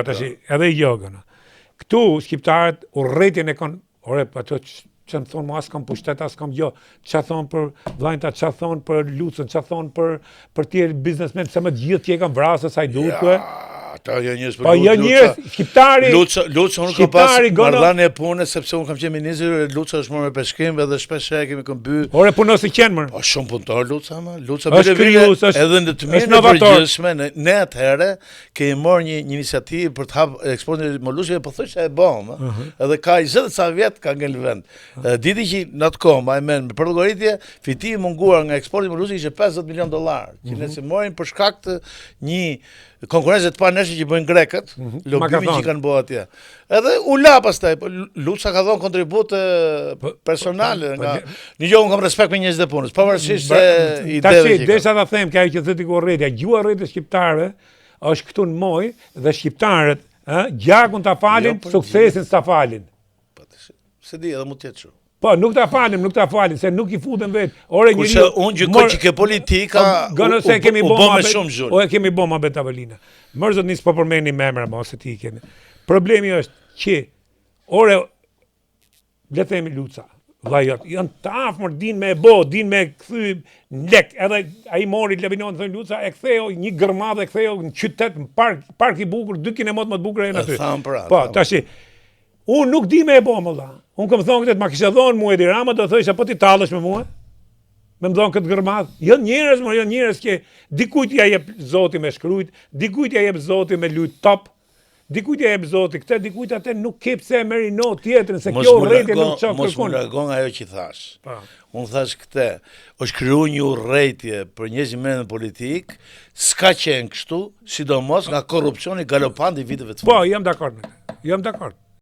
Edhe i jogën. Këtu shqiptarët urrëtien e kanë, ore, ato që në thonë, as kam pushtet, as kam jo, që thonë për vlajnëta, që thonë për Lucën, që thonë për tjerë biznesmen, se më gjithë që e kam vrasë, sa i duke. Ata jo njës për Po jo njës, shqiptari... Luca, unë kam pas marrëdhënie e pune, sepse unë kam qenë ministër, Luca është morë me peshkim, edhe shpesh e kemi këmby. Ore, puno si qenë, mërë. Po shumë punëtor, Luca, ma. Luca është krijues, edhe në të mirën e përgjithshme, ne atëherë kemi marrë një iniciativë për të hapë eksportin e mollusheve, po thosha e bom, edhe ka 20 sa vjet ka ngel vend. Diti që në atë kohë, ma e men, për llogaritje, fitimi munguar nga eksporti i mollusheve ishte $50 milion, që ne se morrin për shkak të një konkurrencë të paneshme që bëjnë grekët, lobimin që kanë bërë atje. Edhe u la pastaj, Luca ka dhënë kontribut personale nga një gjë, unë kam respekt me njerëzit e punës, pavarësisht se ideve që. Desha ta them që ajo që thotë Korrëtia, gjua rrjetë shqiptarëve është këtu në moj dhe shqiptarët, gjakun ta falin, suksesin s'ta falin. Se di, edhe mund të jetë kështu. Po, nuk ta falim, se nuk i futen vetë. Kurse unë gjykoj që ke politika u bë me shumë zhurë. O e kemi bo ma bet avelina. Mërzot nisë po përmeni me emra, ma ose ti i keni. Problemi është që, le themi Luca, vllajot, janë të afmër, din me e bo, din me këthy në lek, edhe a i mori Levinon, thënë Luca, e ktheo një gërmadhe, e ktheo në qytet, në park i bukur, 2 kinemot më të bukur e në aty. Po, tashi, unë nuk di me e bo, më dha. Unë këmë thonë këtë, ma kishe dhonë mu Edi Rama, do thësha, po ti talësh me mua? Me më dhonë këtë gërmadhë? Jënë njerëz që dikujt ja jep zoti me shkrujt, dikujt ja jep zoti me lujt top, dikujt ja jep zoti këtë, dikujt atë nuk ke pse merino tjetrin, se kjo urrëtie nuk çon kërkon. Mos më largon ajo që thash. Unë thash këtë, është krijuar një urrëtie për njerëzit në politik, s'ka qenë kështu, sidomos nga korrupsioni galopant i viteve të fundit. Po, jam dakord me këtë. Jam dakord.